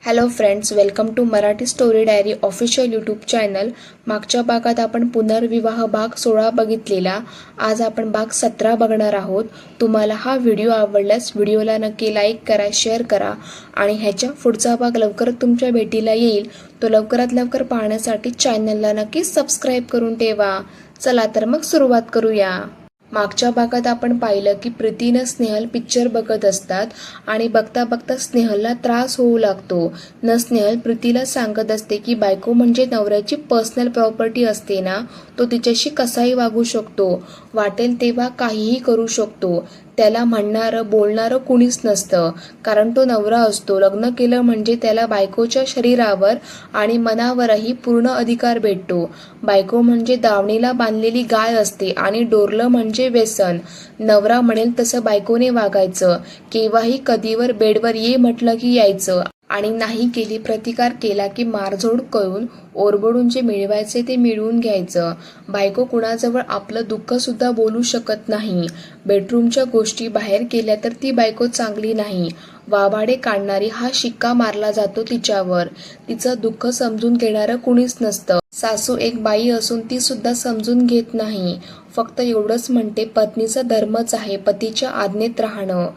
Hello friends, welcome to Marathi story diary official YouTube channel. मागच्या भागात आपण पुनर्विवाह भाग 16 बघितलेला। आज आपण भाग 17 बघणार आहोत। तुम्हाला हा व्हिडिओ आवडल्यास व्हिडिओला नक्की लाईक करा, शेअर करा आणि ह्याच्या पुढचा भाग लवकरच तुमच्या भेटीला येईल। तो लवकरात लवकर पाहण्यासाठी चॅनलला नक्की सबस्क्राईब करून ठेवा। चला तर मग सुरुवात करूया। मागच्या भागात आपण पाहिलं की प्रीतीनं स्नेहल पिक्चर बघत असतात आणि बघता बघता स्नेहलला त्रास होऊ लागतो। स्नेहल प्रीतीला सांगत असते की बायको म्हणजे नवऱ्याची पर्सनल प्रॉपर्टी असते ना, तो तिच्याशी कसाही वागू शकतो, वाटेल तेव्हा काहीही करू शकतो, त्याला म्हणणारं बोलणारं कुणीच नसतं, कारण तो नवरा असतो। लग्न केलं म्हणजे त्याला बायकोच्या शरीरावर आणि मनावरही पूर्ण अधिकार भेटतो। बायको म्हणजे दावणीला बांधलेली गाय असते आणि डोरलं म्हणजे व्यसन। नवरा म्हणेल तसं बायकोने वागायचं, केव्हाही कधीवर बेडवर ये म्हटलं की यायचं आणि नाही केली, प्रतिकार केला की मारझोड करून ओरबडून जे मिळवायचे ते मिळवून घ्यायचं। बायको कुणाजवळ आपलं दुःख सुद्धा बोलू शकत नाही। बेडरूमच्या गोष्टी बाहेर केल्या तर ती बायको चांगली नाही, वाभाडे काढणारी हा शिक्का मारला जातो तिच्यावर। तिचं दुःख समजून घेणारं कुणीच नसतं। सासू एक बाई असून ती सुद्धा समजून घेत नाही, फक्त एवढंच म्हणते पत्नीचा धर्मच आहे पतीच्या आज्ञेत राहणं।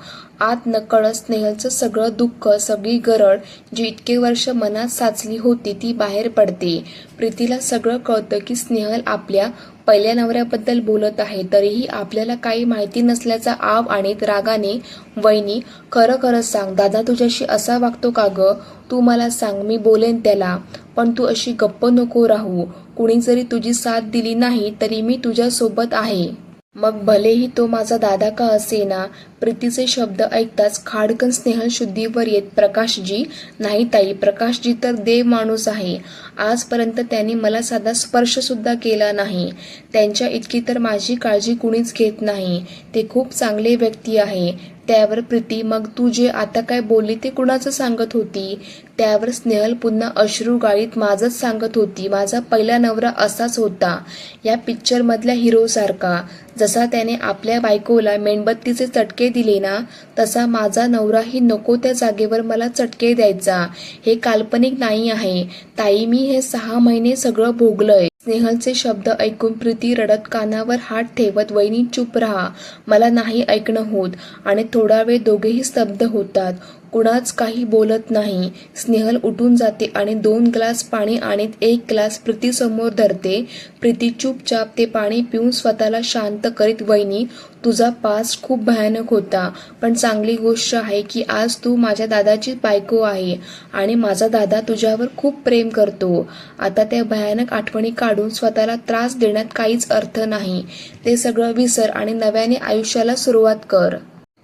आत नकळत स्नेहलचं सगळं दुःख, सगळी गरज जी इतके वर्ष मनात साचली होती ती बाहेर पडते। प्रीतीला सगळं कळतं की स्नेहल आपल्या पहिल्या नवऱ्याबद्दल बोलत आहे, तरीही आपल्याला काही माहिती नसल्याचा आव आणीत रागाने, वहिनी खरं खरं सांग, दादा तुझ्याशी असा वागतो का ग? तू मला सांग, मी बोलेन त्याला, पण तू अशी गप्प नको राहू। कुणी जरी तुझी साथ दिली नाही तरी मी तुझ्या सोबत आहे, मग भलेही तो माझा दादा का असेना। प्रीतीचे शब्द ऐकताच खाडकन स्नेहल शुद्धीवर येत, प्रकाशजी नाही ताई, प्रकाशजी तर देव माणूस आहे, आजपर्यंत त्यांनी मला साधा स्पर्श सुद्धा केला नाही, त्यांच्या इतकी तर माझी काळजी कुणीच घेत नाही, ते खूप चांगले व्यक्ती आहे। त्यावर प्रीती, मग तू जे आता काय बोलली ते कुणाचं सांगत होती? त्यावर स्नेहल पुन्हा अश्रू गाळीत, माझंच सांगत होती, माझा पहिला नवरा असाच होता, या पिक्चर मधल्या हिरो सारखा। जसा त्याने आपल्या बायकोला मेणबत्तीचे चटके दिले ना, तसा माझा नवराही नको त्या जागेवर मला चटके द्यायचा। हे काल्पनिक नाही आहे ताई, मी हे 6 महिने सगळं भोगलंय। स्नेहलचे शब्द ऐकून प्रीती रडत कानावर हात ठेवत, वहिनी चुप राहा, मला नाही ऐकणं होत, आणि थोडा वेळ दोघेही स्तब्ध होतात, कुणाच काही बोलत नाही। स्नेहल उठून जाते आणि 2 ग्लास पाणी आणीत एक ग्लास प्रीती समोर धरते। प्रीती चुपचाप ते पाणी पिऊन स्वतःला शांत करीत, वहिनी तुझा पास्ट खूप भयानक होता, पण चांगली गोष्ट आहे की आज तू माझ्या दादाची बायको आहे आणि माझा दादा तुझ्यावर खूप प्रेम करतो। आता त्या भयानक आठवणी काढून स्वतःला त्रास देण्यात काहीच अर्थ नाही, ते सगळं विसर आणि नव्याने आयुष्याला सुरुवात कर।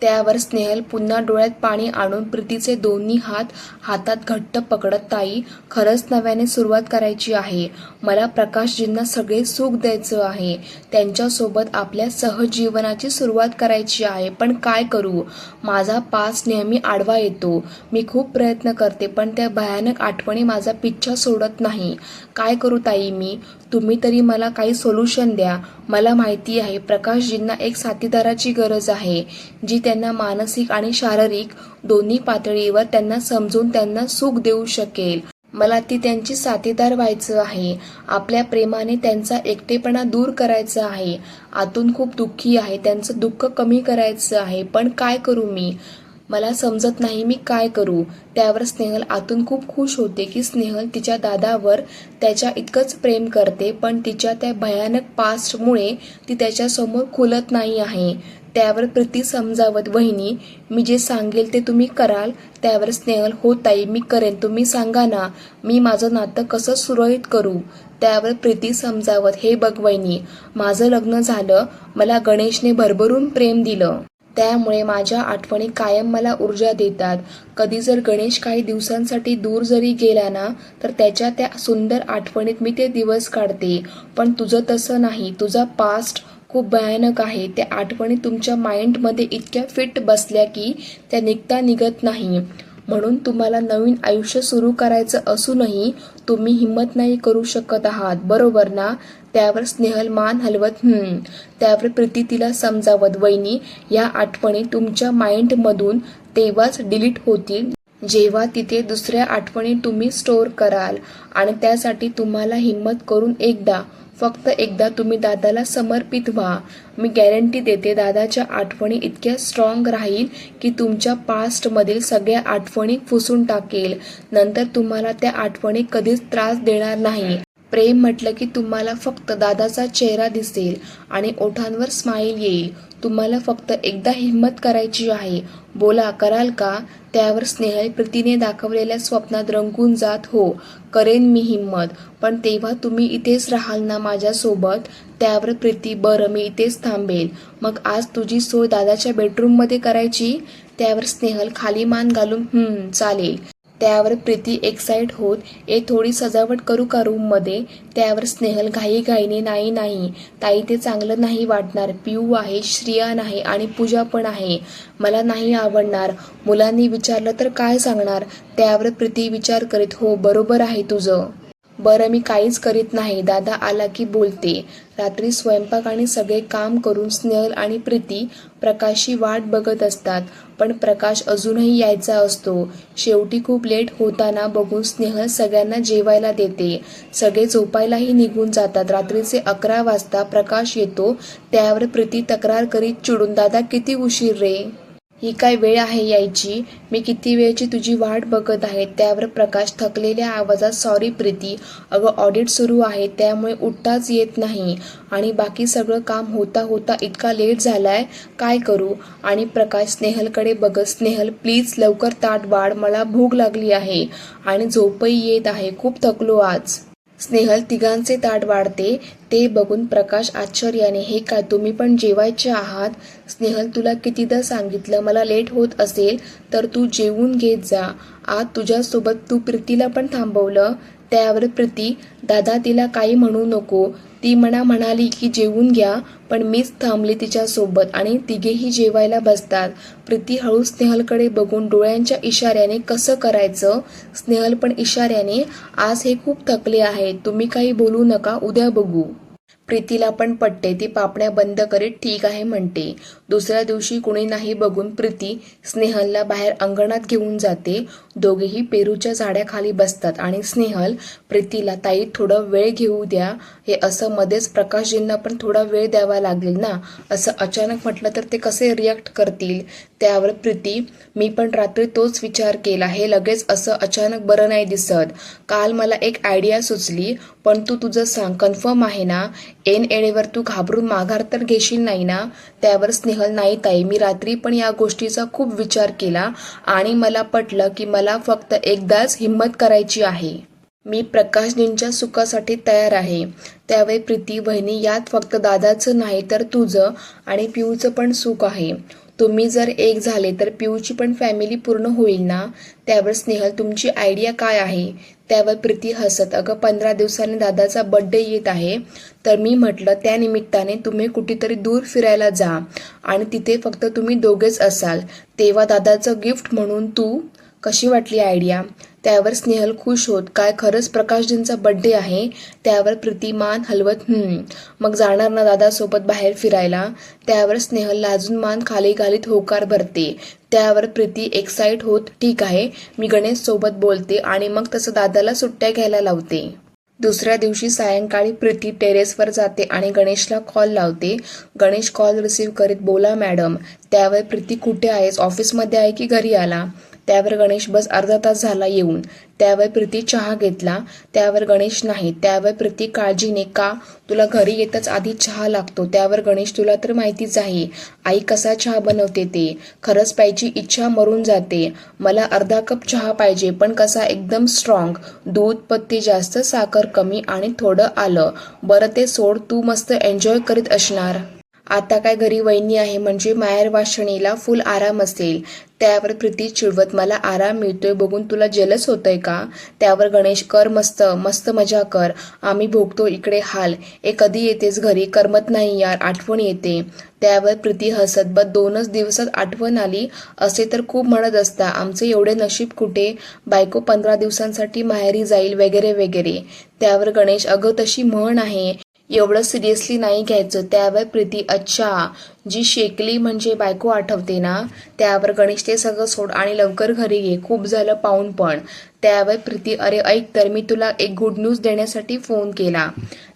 त्यावर स्नेहल पुन्हा डोळ्यात पाणी आणून प्रीतीचे दोन्ही हात हातात घट्ट पकडत, ताई खरंच नव्याने सुरुवात करायची आहे, मला प्रकाशजींना सगळे सुख द्यायचं आहे, त्यांच्यासोबत आपल्या सहजीवनाची सुरुवात करायची आहे, पण काय करू? माझा पास्ट नेहमी आडवा येतो, मी खूप प्रयत्न करते पण त्या भयानक आठवणी माझा पिच्छा सोडत नाही, काय करू ताई मी? तुम्ही तरी मला काही सोल्युशन द्या। मला माहिती आहे प्रकाशजींना एक साथीदाराची गरज आहे, जी त्यांना मानसिक आणि शारीरिक दोन्ही पातळीवर त्यांना समजून त्यांना सुख देऊ शकेल। मला ती त्यांची साथीदार व्हायचं आहे, आपल्या प्रेमाने त्यांचा एकटेपणा दूर करायचा आहे, आतून खूप दुःखी आहे, त्यांचं दुःख कमी करायचं आहे, पण काय करू मी? मला समजत नाही मी काय करू? त्यावर स्नेहल आतून खूप खुश होते की स्नेहल तिच्या दादावर त्याच्या इतकंच प्रेम करते, पण तिच्या त्या भयानक पास्टमुळे ती त्याच्यासमोर खुलत नाही आहे। त्यावर प्रीती समजावत, वहिनी मी जे सांगेल ते तुम्ही कराल? त्यावर स्नेहल, हो ताई मी करेन, तुम्ही सांगा ना, मी माझं नातं कसं सुरळीत करू? त्यावर प्रीती समजावत, हे बघ वहिनी, माझं लग्न झालं, मला गणेशने भरभरून प्रेम दिलं, त्यामुळे माझ्या आठवणी कायम मला ऊर्जा देतात। कधी जर गणेश काही दिवसांसाठी दूर जरी गेला ना, तर त्याच्या त्या सुंदर आठवणीत मी ते दिवस काढते, पण तुझं तसं नाही, तुझा पास्ट खूप भयानक आहे, त्या आठवणी तुमच्या माइंडमध्ये इतक्या फिट बसल्या की त्या निघता निघत नाही, म्हणून तुम्हाला नवीन आयुष्य सुरू करायचं असूनही तुम्ही हिंमत नाही करू शकत आहात, बरोबर ना? त्यावर स्नेहल मान हलवत, त्यावर प्रीती तिला समजावत, वहिनी या आठवणी तुमच्या माइंडमधून तेव्हाच डिलीट होतील जेव्हा तिथे दुसऱ्या आठवणी तुम्ही स्टोअर कराल आणि त्यासाठी तुम्हाला हिम्मत करून फक्त एकदा तुम्ही दादाला समर्पित व्हा. मी गॅरंटी देते दादाच्या आठवणी इतक्या स्ट्रॉंग राहील की तुमच्या पास्टमधील सगळ्या आठवणी पुसून टाकेल. नंतर तुम्हाला त्या आठवणी कधीच त्रास देणार नाही. प्रेम म्हटलं की तुम्हाला फक्त दादाचा चेहरा दिसेल आणि ओठांवर स्माईल येईल. तुम्हाला फक्त एकदा हिम्मत करायची आहे. बोला, कराल का? त्यावर स्नेहल प्रीतीने दाखवलेल्या स्वप्नात रंगून जात, हो करेन मी हिम्मत, पण तेव्हा तुम्ही इथेच राहाल ना माझ्यासोबत? त्यावर प्रीती, बरं मी इथेच थांबेल. मग आज तुझी सोय दादाच्या बेडरूममध्ये करायची? त्यावर स्नेहल खाली मान घालून चालेल. त्यावर प्रीती एक्साइट होत, थोडी सजावट करू का रूममध्ये? त्यावर स्नेहल घाईघाईने, नाही ताई, ते चांगलं नाही वाटणार. पिऊ आहे, श्रियान आहे आणि पूजा पण आहे. मला नाही आवडणार. मुलांनी विचारलं तर काय सांगणार? त्यावर प्रीती विचार करीत, हो बरोबर आहे तुझं. बरं मी काहीच करीत नाही. दादा आला की बोलते. रात्री स्वयंपाक आणि सगळे काम करून स्नेहल आणि प्रीती प्रकाशची वाट बघत असतात. पण प्रकाश अजूनही यायचा असतो. शेवटी खूप लेट होताना बघून स्नेहल सगळ्यांना जेवायला देते. सगळे झोपायलाही निघून जातात. रात्रीचे 11 वाजता प्रकाश येतो. त्यावर प्रीती तक्रार करीत चिडून, दादा किती उशीर रे? ही काय वेळ आहे यायची? मी किती वेळची तुझी वाट बघत आहे. त्यावर प्रकाश थकलेल्या आवाजात, सॉरी प्रीती, अगं ऑडिट सुरू आहे त्यामुळे उठताच येत नाही आणि बाकी सगळं काम होता होता इतका लेट झालाय, काय करू? आणि प्रकाश स्नेहलकडे बघत, स्नेहल प्लीज लवकर ताट वाढ, मला भूक लागली आहे आणि झोपही येत आहे, खूप थकलो आज. स्नेहल तिघांचे ताट वाढते. ते बघून प्रकाश आश्चर्याने, हे काय तुम्ही पण जेवायचे आहात? स्नेहल, तुला कितीदा सांगितलं, मला लेट होत असेल तर तू जेवून घेत जा. आज तुझ्यासोबत तू प्रीतीला पण थांबवलं. त्यावर प्रीती, दादा तिला काही म्हणू नको, ती म्हणाली की जेवून घ्या, पण मीच थांबले तिच्यासोबत आणि तिघेही जेवायला बसतात. प्रीती हळू स्नेहलकडे बघून डोळ्यांच्या इशाऱ्याने, कसं करायचं? स्नेहल पण इशाऱ्याने, आज हे खूप थकले आहे, तुम्ही काही बोलू नका, उद्या बघू. प्रीतीला पण पटते. ती पापण्या बंद करीत ठीक आहे म्हणते. दुसऱ्या दिवशी कुणी नाही बघून प्रीती स्नेहलला बाहेर अंगणात घेऊन जाते. दोघेही पेरूच्या झाडाखाली बसतात आणि स्नेहल प्रीतीला, ताई थोडं वेळ घेऊ द्या. हे असं मध्येच प्रकाशजींना पण थोडा वेळ द्यावा लागेल ना, असं अचानक म्हटलं तर ते कसे रिॲक्ट करतील? त्यावर प्रीती, मी पण रात्री तोच विचार केला, हे लगेच असं अचानक बरं नाही दिसत. काल मला एक आयडिया सुचली, पण तू तुझं सांग, कन्फर्म आहे ना? ऐन तू घाबरून माघार तर घेशील नाही ना? त्यावर स्नेहल, नाही ताई, मी रात्री पण या गोष्टीचा खूप विचार केला आणि मला पटलं की मला फक्त एकदाच हिम्मत करायची आहे. मी प्रकाशजींच्या सुखासाठी तयार आहे. त्यावेळी प्रीती, वहिनी, यात फक्त दादाचं नाही तर तुझं आणि पिऊचं पण सुख आहे. तुम्ही जर एक झाले तर पिऊची पण फॅमिली पूर्ण होईल ना? त्यावर स्नेहल, तुमची आयडिया काय आहे? त्यावर प्रीती हसत, अगं 15 दिवसांनी दादाचा बर्थडे येत आहे, तर मी म्हटलं त्या निमित्ताने तुम्ही कुठेतरी दूर फिरायला जा आणि तिथे फक्त तुम्ही दोघेच असाल, तेव्हा दादाचं गिफ्ट म्हणून तू. कशी वाटली आयडिया? त्यावर स्नेहल खुश होत, काय खरंच प्रकाशजींचा बर्थडे आहे? त्यावर प्रीती मान हलवत, मग जाणार ना दादासोबत बाहेर फिरायला? त्यावर स्नेहल लाजून मान खाली घालीत होकार भरते. त्यावर प्रीती एक्साइट होत, ठीक आहे, मी गणेश सोबत बोलते आणि मग तसं दादाला सुट्ट्या घ्यायला लावते. दुसऱ्या दिवशी सायंकाळी प्रीती टेरेसवर जाते आणि गणेशला कॉल लावते. गणेश कॉल रिसीव्ह करीत, बोला मॅडम. त्यावर प्रीती, कुठे आहेस? ऑफिसमध्ये आहे की घरी आला? त्यावर गणेश, बस अर्धा तास झाला येऊन. त्यावर प्रीती, चहा घेतला? त्यावर गणेश, नाही. त्यावर प्रीती काळजीने, का? तुला घरी येतच आधी चहा लागतो. त्यावर गणेश, तुला तर माहितीच आहे आई कसा चहा बनवते ते, खरंच प्यायची इच्छा मरून जाते. मला अर्धा कप चहा पाहिजे, पण कसा? एकदम स्ट्रॉंग, दूध, पत्ती जास्त, साखर कमी आणि थोडं आलं. बरं ते सोड, तू मस्त एन्जॉय करीत असणार. आता काय घरी वहिनी आहे म्हणजे माहेर वाशिणीला फुल आराम असेल. त्यावर प्रीती चिडवत, मला आराम मिळतोय बघून तुला जेलस होतंय का? त्यावर गणेश, कर मस्त मस्त मजा कर, आम्ही भोगतो इकडे हाल. कधी येतेस घरी? करमत नाही यार, आठवण येते. त्यावर प्रीती हसत, 2च दिवसात आठवण आली, असे तर खूप म्हणत असता, आमचे एवढे नशीब कुठे, बायको 15 दिवसांसाठी माहेरी जाईल वगैरे वगैरे. त्यावर गणेश, अगं तशी म्हण आहे, एवढं सिरियसली नाही घ्यायचं. त्यावर प्रीती अच्छा जी शेकली म्हणजे बायको आठवते ना. त्यावर गणेश ते सगळं सोड आणि लवकर घरी घे, खूप झालं पाहून पण. त्यावर प्रीती अरे ऐक तर मी तुला एक गुड न्यूज देण्यासाठी फोन केला.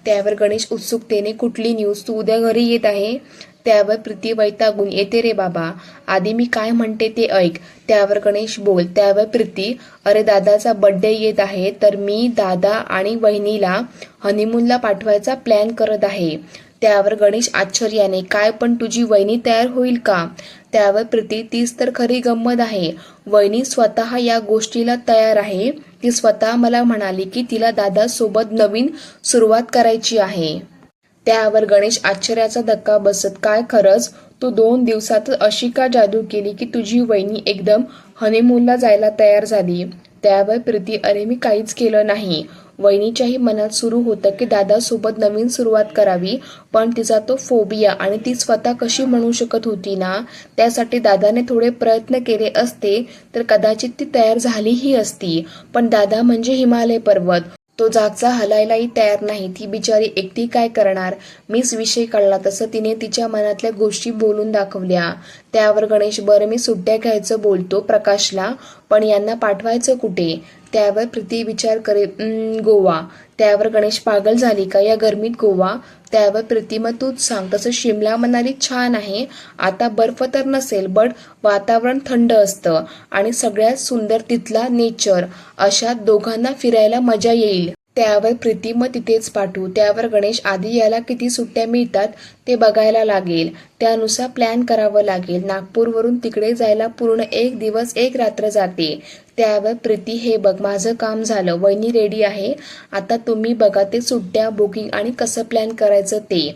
त्यावर गणेश उत्सुकतेने कुठली न्यूज, तू उद्या घरी येत आहे. त्यावर प्रीती वैतागून येते रे बाबा, आधी मी काय म्हणते ते ऐक. त्यावर गणेश बोल. त्यावर प्रीती अरे दादाचा बर्थडे येत आहे तर मी दादा आणि वहिनीला हनीमूनला पाठवायचा प्लॅन करत आहे. त्यावर गणेश आश्चर्याने काय पण तुझी वहिनी तयार होईल का. त्यावर प्रीती तीच तर खरी गंमत आहे, वहिनी स्वतः या गोष्टीला तयार आहे. ती स्वतः मला म्हणाली की तिला दादासोबत नवीन सुरुवात करायची आहे. त्यावर गणेश आश्चर्याचा धक्का बसत काय खरंच, तू 2 दिवसातच अशी का जादू केली की तुझी वहिनी एकदम हनीमूनला जायला तयार झाली. त्यावर प्रीती अरे मी काहीच केलं नाही. वहिनीच्याही मनात सुरू होतं की दादासोबत नवीन सुरुवात करावी, पण तिचा तो फोबिया आणि ती स्वतः कशी म्हणू शकत होती ना. त्यासाठी दादाने थोडे प्रयत्न केले असते तर कदाचित ती तयार झालीही असती. पण दादा म्हणजे हिमालय पर्वत, तो जागचा हलायलाही तयार नाही. ती बिचारी एकटी काय करणार. मीच विषय काढला तसं तिने तिच्या मनातल्या गोष्टी बोलून दाखवल्या. त्यावर गणेश बरं मी सुट्ट्या घ्यायचं बोलतो प्रकाशला, पण यांना पाठवायचं कुठे. त्यावर प्रीती विचार करे गोवा. त्यावर गणेश पागल झाली का या गरमीत गोवा. त्यावर प्रीती मग तूच सांग. तसं शिमला मनाली छान आहे, आता बर्फ तर नसेल बट वातावरण थंड असतं आणि सगळ्यात सुंदर तिथला नेचर, अशात दोघांना फिरायला मजा येईल. त्यावर प्रीती मग तिथेच पाठवू. त्यावर गणेश आधी याला किती सुट्ट्या मिळतात ते बघायला लागेल, त्यानुसार प्लॅन करावं लागेल. नागपूरवरून तिकडे जायला पूर्ण 1 दिवस 1 रात्र जाते. त्यावर प्रीती हे बघ माझं काम झालं, वहिनी रेडी आहे, आता तुम्ही बघा ते सुट्ट्या बुकिंग आणि कसं प्लॅन करायचं ते.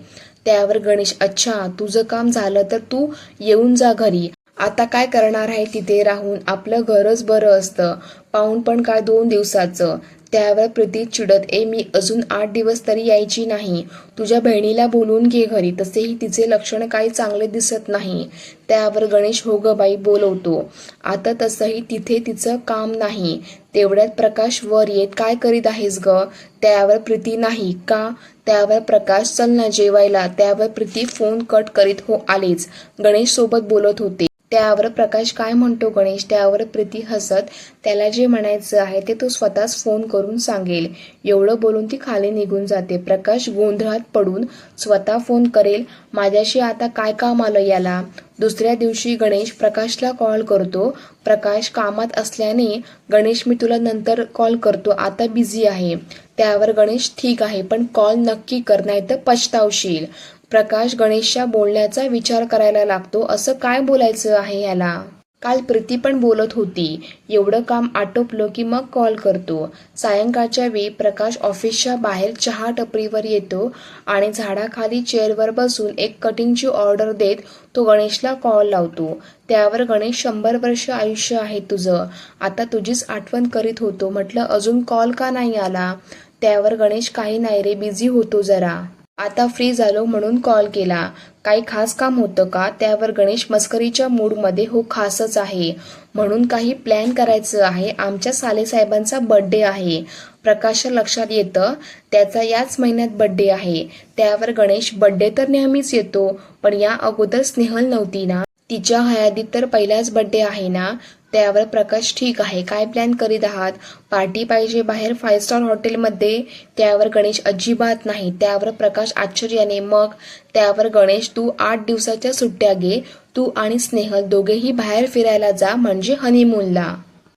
त्यावर गणेश अच्छा तुझं काम झालं तर तू येऊन जा घरी, आता काय करणार आहे तिथे राहून, आपलं घरच बरं असतं, पाहून पण काय 2 दिवसाचं. त्यावर प्रीती चिडत मी अजून 8 दिवस तरी यायची नाही, तुझ्या बहिणीला बोलवून घे घरी, तसेही तिचे लक्षण काही चांगले दिसत नाही. त्यावर गणेश हो ग बाई बोलवतो, आता तसंही तिथे तिचं काम नाही. तेवढ्यात प्रकाश वर येत काय करीत आहेस ग. त्यावर प्रीती नाही का. त्यावर प्रकाश चल ना जेवायला. त्यावर प्रीती फोन कट करीत हो आलेच, गणेश सोबत बोलत होते. त्यावर प्रकाश काय म्हणतो गणेश. त्यावर प्रीती हसत त्याला जे म्हणायचं आहे ते तो स्वतःच फोन करून सांगेल, एवढं बोलून ती खाली निघून जाते. प्रकाश गोंधळात पडून स्वतः फोन करेल, माझ्याशी आता काय काम आलं याला. दुसऱ्या दिवशी गणेश प्रकाशला कॉल करतो. प्रकाश कामात असल्याने गणेश मी तुला नंतर कॉल करतो, आता बिझी आहे. त्यावर गणेश ठीक आहे पण कॉल नक्की कर नाहीतर पछतावशील. प्रकाश गणेशच्या बोलण्याचा विचार करायला लागतो, असं काय बोलायचं आहे याला. काल प्रीती पण बोलत होती, एवढं काम आटोपलं की मग कॉल करतो. सायंकाळच्या वेळी प्रकाश ऑफिसच्या बाहेर चहा टपरीवर येतो आणि झाडाखाली चेअरवर बसून एक कटिंगची ऑर्डर देत तो गणेशला कॉल लावतो. त्यावर गणेश 100 वर्ष आयुष्य आहे तुझं, आता तुझीच आठवण करीत होतो, म्हटलं अजून कॉल का नाही आला. त्यावर गणेश काही नाही रे बिझी होतो जरा, आता फ्री झालो म्हणून कॉल केला, काही खास काम होतं का. त्यावर गणेश मस्करीच्या मूडमध्ये हो खासच आहे, म्हणून काही प्लॅन करायचं आहे, आमच्या सालेसाहेबांचा बर्थडे आहे. प्रकाशच्या लक्षात येतं त्याचा याच महिन्यात बर्थडे आहे. त्यावर गणेश बर्थडे तर नेहमीच येतो, पण या अगोदर स्नेहल नव्हती ना, तिच्या हयातीत तर पहिलाच बर्थडे आहे ना. त्यावर प्रकाश ठीक आहे, काय प्लॅन करीत आहात, पार्टी पाहिजे बाहेर 5 स्टार हॉटेलमध्ये. त्यावर गणेश अजिबात नाही. त्यावर प्रकाश आश्चर्याने मग. त्यावर गणेश तू 8 दिवसाच्या सुट्ट्या घे, तू आणि स्नेहल दोघेही बाहेर फिरायला जा, म्हणजे हनीमूनला.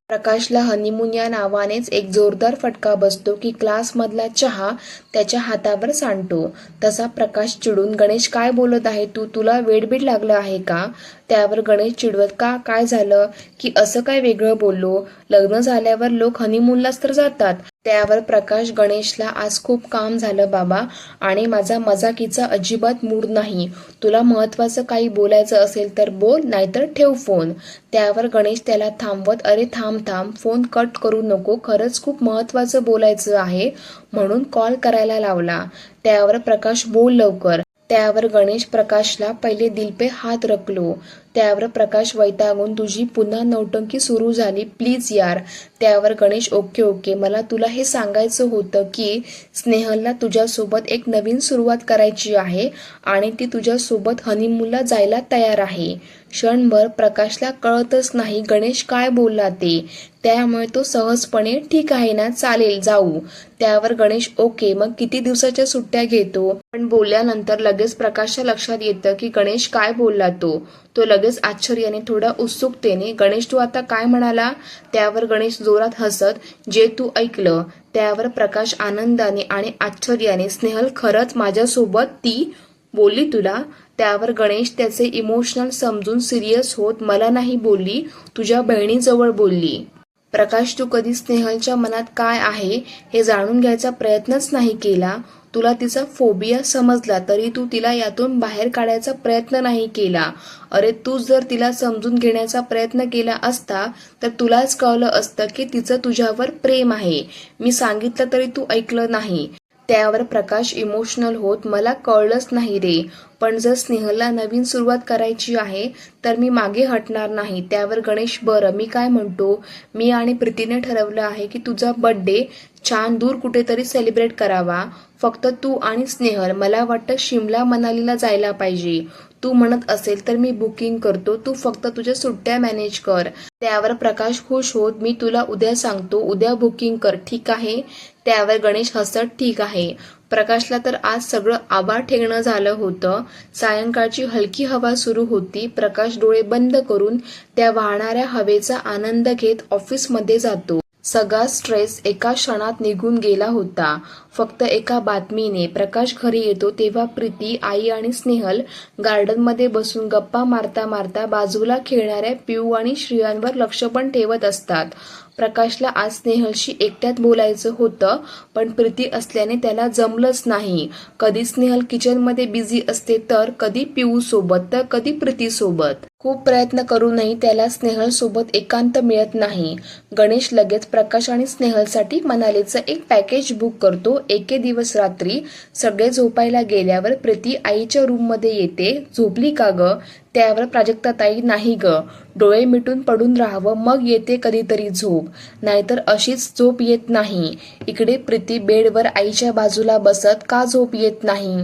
प्रकाशला हनीमून या नावानेच एक जोरदार फटका बसतो की क्लासमधला चहा त्याच्या हातावर सांडतो. तसा प्रकाश चिडून गणेश काय बोलत आहे तू, तुला वेडबीड लागलं आहे का. त्यावर गणेश चिडवत का काय झालं की असं काय वेगळं बोललो, लग्न झाल्यावर लोक हनीमूनलाच तर जातात. त्यावर प्रकाश गणेशला आज खूप काम झालं बाबा आणि माझा मजाकीचा अजिबात मूड नाही, तुला महत्वाचं काही बोलायचं असेल तर बोल नाहीतर ठेव फोन. त्यावर गणेश त्याला थांबवत अरे थांब थांब, फोन कट करू नको, खरंच खूप महत्वाचं बोलायचं आहे म्हणून कॉल करायला लावला. त्यावर प्रकाश बोल लवकर. त्यावर गणेश प्रकाशला पहिले दिलपे हात रखलो. त्यावर प्रकाश वैतागून तुझी पुन्हा नौटंकी सुरू झाली, प्लीज यार. त्यावर गणेश ओके ओके, मला तुला हे सांगायचं होतं की स्नेहलला तुझ्यासोबत एक नवीन सुरुवात करायची आहे आणि ती तुझ्यासोबत हनीमूनला जायला तयार आहे. क्षणभर प्रकाशला कळतच नाही गणेश काय बोलला ते. त्यामुळे तो सहजपणे ठीक आहे ना, चालेल जाऊ. त्यावर गणेश ओके, मग किती दिवसाच्या सुट्ट्या घेतो. पण बोलल्यानंतर लगेच प्रकाशच्या लक्षात येतं की गणेश काय बोलला तो लगेच आश्चर्याने थोड्या उत्सुकतेने गणेश तू आता काय म्हणाला. त्यावर गणेश जोरात हसत जे तू ऐकलं. त्यावर प्रकाश आनंदाने आणि आश्चर्याने स्नेहल खरंच माझ्यासोबत ती बोलली तुला. त्यावर गणेश त्याचे इमोशनल समजून सिरियस होत मला नाही बोलली, तुझ्या बहिणीजवळ बोलली. प्रकाश तू कधी स्नेहलच्या मनात काय आहे हे जाणून घ्यायचा प्रयत्नच नाही केला. तुला तिचा फोबिया समजला तरी तू तिला यातून बाहेर काढायचा प्रयत्न नाही केला. अरे तू जर तिला समजून घेण्याचा प्रयत्न केला असता तर तुलाच कळलं असतं की तिचं तुझ्यावर प्रेम आहे. मी सांगितलं तरी तू ऐकलं नाही. त्यावर प्रकाश इमोशनल होत मला कळलंच नाही रे, पण जर स्नेहलला नवीन सुरुवात करायची आहे तर मी मागे हटणार नाही. त्यावर गणेश बरं मी काय म्हणतो, मी आणि प्रीतीने ठरवलं आहे की तुझा बर्थडे छान दूर कुठेतरी सेलिब्रेट करावा. फक्त तू आणि स्नेहल. मला वाटतं शिमला मनालीला जायला पाहिजे. तू म्हणत असेल तर मी बुकिंग करतो, तू फक्त तुझ्या सुट्ट्या मॅनेज कर. त्यावर प्रकाश खुश होत मी तुला उद्या सांगतो, उद्या बुकिंग कर, ठीक आहे. त्यावर गणेश हसत ठीक आहे. प्रकाशला तर आज सगळं आभाळ ठेंगणं झालं होतं. सायंकाळची हलकी हवा सुरू होती. प्रकाश डोळे बंद करून त्या वाहणाऱ्या हवेचा आनंद घेत ऑफिसमध्ये जातो. सगळा स्ट्रेस एका क्षणात निघून गेला होता. फक्त एका बातमीने. प्रकाश घरी येतो तेव्हा प्रीती, आई आणि स्नेहल गार्डनमध्ये बसून गप्पा मारता मारता बाजूला खेळणाऱ्या पिऊ आणि श्रियांवर लक्ष पण ठेवत असतात. प्रकाशला आज स्नेहलशी एकट्यात बोलायचं होतं पण प्रीती असल्याने त्याला जमलंच नाही. कधी स्नेहल किचनमध्ये बिझी असते तर कधी पिऊ सोबत तर कधी प्रीती सोबत. खूप प्रयत्न करूनही त्याला स्नेहल सोबत एकांत मिळत नाही. गणेश लगेच प्रकाश आणि स्नेहलसाठी मनालीचं एक पॅकेज बुक करतो. एके दिवस रात्री सगळे झोपायला गेल्यावर प्रीती आईच्या रूममध्ये येते. झोपली का ग. त्यावर प्राजक्ताताई नाही ग, डोळे मिटून पडून राहावं मग येते कधीतरी झोप, नाहीतर अशीच झोप येत नाही. इकडे प्रीती बेडवर आईच्या बाजूला बसत का झोप येत नाही.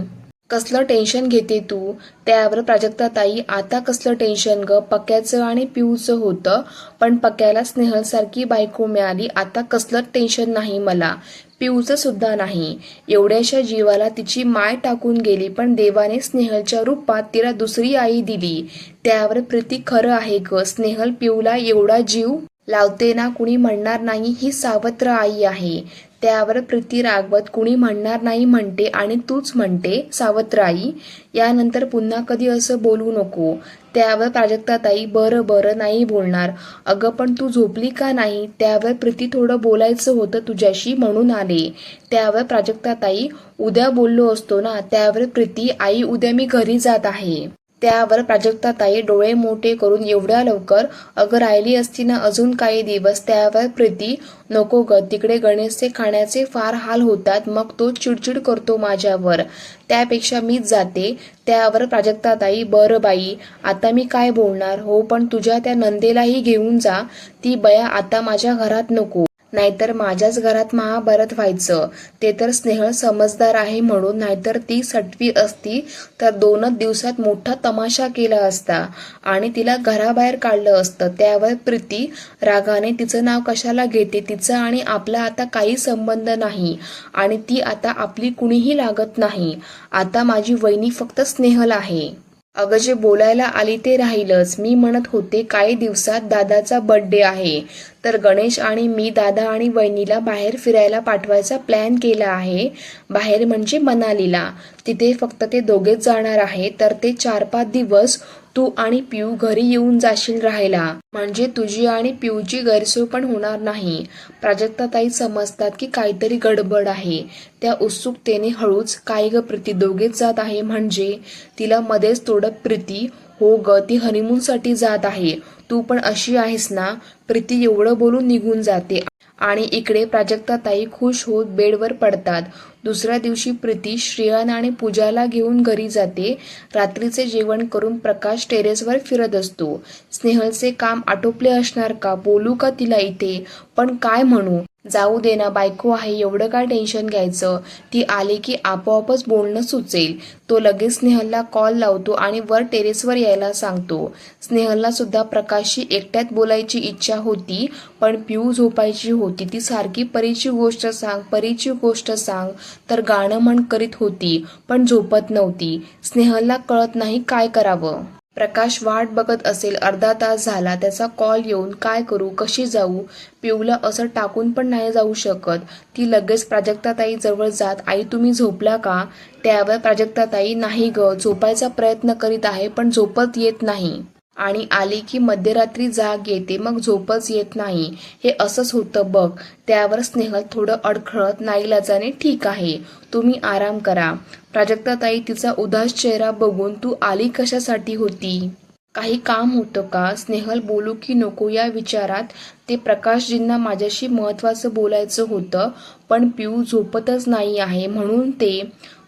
कसलं टेन्शन घेते तू. त्यावर प्राजक्ताताई आता कसलं टेन्शन ग, पक्याचं आणि पिऊचं होतं पण पक्याला स्नेहलसारखी बायको मिळाली, आता कसलं टेन्शन नाही मला. पिऊचं सुद्धा नाही. एवढ्याशा जीवाला तिची माय टाकून गेली पण देवाने स्नेहलच्या रूपात तिला दुसरी आई दिली. त्यावर प्रीती खरं आहे ग, स्नेहल पिऊला एवढा जीव लावते ना कुणी म्हणणार नाही ही सावत्र आई आहे. त्यावर प्रीती रागवत कुणी म्हणणार नाही म्हणते आणि तूच म्हणते सावत्र आई, यानंतर पुन्हा कधी असं बोलू नको. त्यावर प्राजक्ताताई बरं बरं नाही बोलणार. अगं पण तू झोपली का नाही. त्यावर प्रीती थोडं बोलायचं होतं तुझ्याशी म्हणून आले. त्यावर प्राजक्ताताई उद्या बोललो असतो ना. त्यावर प्रीती आई उद्या मी घरी जात आहे. त्यावर प्राजक्ताताई डोळे मोठे करून एवढ्या लवकर, अगं राहिली असती ना अजून काही दिवस. त्यावर प्रीती नको ग, तिकडे गणेशचे खाण्याचे फार हाल होतात, मग तो चिडचिड करतो माझ्यावर, त्यापेक्षा मीच जाते. त्यावर प्राजक्ताताई बरं बाई आता मी काय बोलणार. हो पण तुझ्या त्या नंदेलाही घेऊन जा, ती बया आता माझ्या घरात नको, नाहीतर माझ्याच घरात महाभारत व्हायचं. ते तर स्नेहल समजदार आहे म्हणून, नाहीतर ती सटवी असती तर 2च दिवसात मोठा तमाशा केला असता आणि तिला घराबाहेर काढलं असतं. त्यावर प्रीती रागाने तिचं नाव कशाला घेते, तिचा आणि आपला आता काही संबंध नाही आणि ती आता आपली कुणीही लागत नाही. आता माझी वहिनी फक्त स्नेहल आहे. अगं जे बोलायला आली ते राहीलच. मी म्हणत होते काही दिवसात दादाचा बर्थडे आहे तर गणेश आणि मी दादा आणि वहिनीला बाहेर फिरायला पाठवायचा प्लॅन केला आहे. बाहेर म्हणजे मनालीला. तिथे फक्त ते दोघेच जाणार आहे तर ते 4-5 दिवस तू आणि पिऊ घरी येऊन जाशील राहायला, म्हणजे तुझी आणि पिऊची गैरसोय पण होणार नाही. प्राजक्ताताई समजतात की काहीतरी गडबड आहे. त्या उत्सुकतेने हळूच काय ग प्रीती दोघेच जात आहे म्हणजे. तिला मध्येच तोडत प्रीती हो ग ती हनीमूनसाठी जात आहे. तू तू पण अशी आहेस ना. प्रीती एवढं बोलून निघून जाते आणि इकडे प्राजक्ताताई खुश होत बेडवर पडतात. दुसऱ्या दिवशी प्रीती श्रेयान आणि पूजाला घेऊन घरी जाते. रात्रीचे जेवण करून प्रकाश टेरेसवर फिरत असतो. स्नेहलचे काम आटोपले असणार का, बोलू का तिला इथे, पण काय म्हणू. जाऊ दे ना, बायको आहे, एवढं काय टेन्शन घ्यायचं. ती आली की आपोआपच बोलणं सुचेल. तो लगेच स्नेहलला कॉल लावतो आणि वर टेरेसवर यायला सांगतो. स्नेहलला सुद्धा प्रकाशशी एकट्यात बोलायची इच्छा होती, पण पिऊ झोपायची होती. ती सारखी परीची गोष्ट सांग, परीची गोष्ट सांग तर गाणं म्हण करीत होती, पण झोपत नव्हती. स्नेहलला कळत नाही काय करावं. प्रकाश वाट बघत असेल. अर्धा तास झाला त्याचा कॉल येऊन. काय करू, कशी जाऊ. पिऊला असं टाकून पण नाही जाऊ शकत. ती लगेच प्राजक्ताताई जवळ जात, आई तुम्ही झोपला का. त्यावर प्राजक्ताताई, नाही ग, झोपायचा प्रयत्न करीत आहे पण झोपत येत नाही. आणि आली की मध्यरात्री जाग येते, मग झोपच येत नाही. हे असंच होतं बघ. त्यावर स्नेहल थोडं अडखळत नाईलाजाने, ठीक आहे, तुम्ही आराम करा. प्राजक्ताताई तिचा उदास चेहरा बघून, तू आली कशासाठी होती. काही काम होतं का. स्नेहल बोलू की नको या विचारात. ते प्रकाशजींना माझ्याशी महत्त्वाचं बोलायचं होतं, पण पिऊ झोपतच नाही आहे म्हणून ते.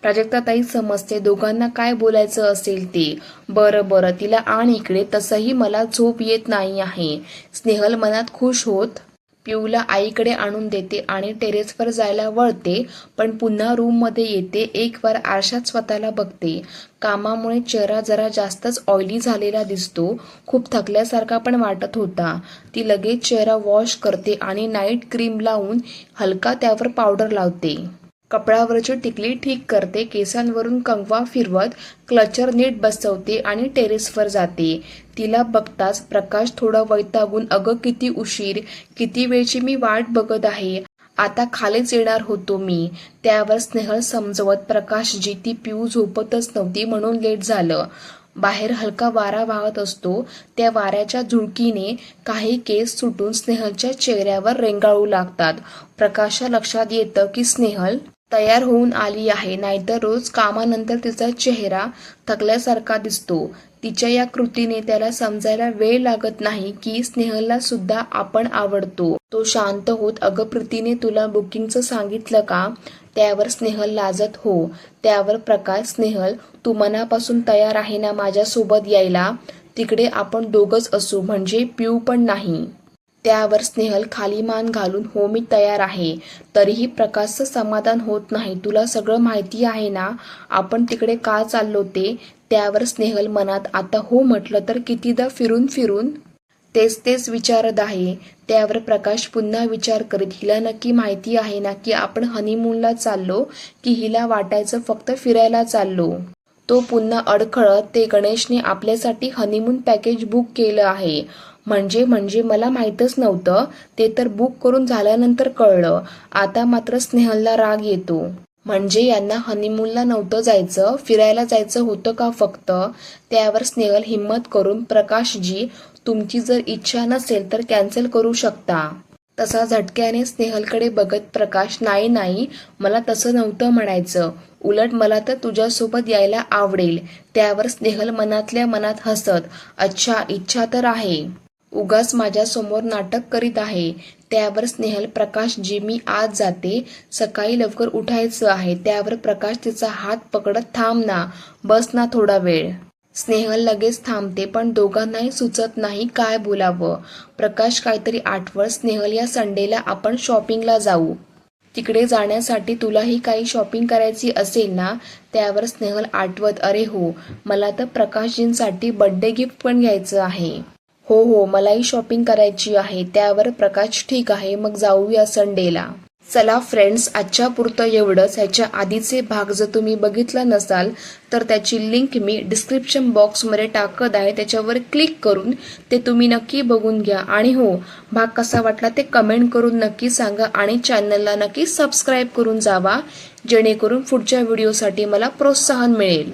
प्राजक्ताताई समजते दोघांना काय बोलायचं असेल ते. बरं बरं, तिला आण इकडे, तसंही मला झोप येत नाही आहे. स्नेहल मनात खुश होत पिऊला आईकडे आणून देते आणि टेरेसवर जायला वळते, पण पुन्हा रूममध्ये येते. एक वार आरशात स्वतःला बघते. कामामुळे चेहरा जरा जास्तच ऑइली झालेला दिसतो. खूप थकल्यासारखा पण वाटत होता. ती लगेच चेहरा वॉश करते आणि नाईट क्रीम लावून हलका त्यावर पावडर लावते. कपड्यावरची टिकली ठीक करते. केसांवरून कंगवा फिरवत क्लचर नीट बसवते आणि टेरेसवर जाते. तिला बघताच प्रकाश थोडा वैतागून, अगं किती उशीर, किती वेळची मी वाट बघत आहे, आता खालीच येणार होतो मी. त्यावर स्नेहल समजवत, प्रकाशजी ती पिऊ झोपतच नव्हती म्हणून लेट झालं. बाहेर हलका वारा वाहत असतो. त्या वाऱ्याच्या झुळकीने काही केस सुटून स्नेहलच्या चेहऱ्यावर रेंगाळू लागतात. प्रकाशच्या लक्षात येतं की स्नेहल तयार होऊन आली आहे, नाहीतर रोज कामानंतर तिचा चेहरा थकल्यासारखा दिसतो. तिच्या या कृतीने त्याला समजायला वेळ लागत नाही की स्नेहलला सुद्धा आपण आवडतो. तो शांत होत, अगं प्रीतीने तुला बुकिंगचं सांगितलं का. त्यावर स्नेहल लाजत, हो. त्यावर प्रकाश, स्नेहल तू मनापासून तयार आहे ना माझ्यासोबत यायला. तिकडे आपण दोघंच असू, म्हणजे पिऊ पण नाही. त्यावर स्नेहल खाली मान घालून, हो मी तयार आहे. तरीही प्रकाशचं समाधान होत नाही. तुला सगळं माहिती आहे ना आपण तिकडे का चाललो ते. त्यावर स्नेहल मनात, आता हो म्हटलं तर कितीदा फिरून फिरून तेच तेच विचारत आहे. त्यावर प्रकाश पुन्हा विचार करीत, हिला नक्की माहिती आहे ना की आपण हनीमूनला चाललो, की हिला वाटायचं फक्त फिरायला चाललो. तो पुन्हा अडखळत, ते गणेशने आपल्यासाठी हनीमून पॅकेज बुक केलं आहे. म्हणजे मला माहीतच नव्हतं. ते तर बुक करून झाल्यानंतर कळलं. आता मात्र स्नेहलला राग येतो. म्हणजे यांना हनीमूनला नव्हतं जायचं, फिरायला जायचं होतं का फक्त. त्यावर स्नेहल हिम्मत करून, प्रकाशजी तुमची जर इच्छा नसेल तर कॅन्सल करू शकता. तसा झटक्याने स्नेहलकडे बघत प्रकाश, नाही नाही, मला तसं नव्हतं म्हणायचं, उलट मला तर तुझ्यासोबत यायला आवडेल. त्यावर स्नेहल मनातल्या मनात हसत, अच्छा इच्छा तर आहे, उगाच माझ्यासमोर नाटक करीत आहे. त्यावर स्नेहल, प्रकाशजी मी आज जाते, सकाळी लवकर उठायचं आहे. त्यावर प्रकाश तिचा हात पकडत, थांब ना, बस ना थोडा वेळ. स्नेहल लगेच थांबते, पण दोघांनाही सुचत नाही काय बोलावं. प्रकाश काहीतरी आठवत, स्नेहल या संडेला आपण शॉपिंगला जाऊ. तिकडे जाण्यासाठी तुलाही काही शॉपिंग करायची असेल ना. त्यावर स्नेहल आठवत, अरे हो, मला तर प्रकाशजींसाठी बर्थडे गिफ्ट पण घ्यायचं आहे. हो हो, मलाही शॉपिंग करायची आहे. त्यावर प्रकाश, ठीक आहे, मग जाऊया संडेला. चला फ्रेंड्स, आजच्या पुरतं एवढंच. ह्याच्या आधीचे भाग जर तुम्ही बघितला नसाल तर त्याची लिंक मी डिस्क्रिप्शन बॉक्समध्ये टाकत आहे. त्याच्यावर क्लिक करून ते तुम्ही नक्की बघून घ्या. आणि हो, भाग कसा वाटला ते कमेंट करून नक्की सांगा आणि चॅनलला नक्की सबस्क्राईब करून जावा, जेणेकरून पुढच्या व्हिडिओसाठी मला प्रोत्साहन मिळेल.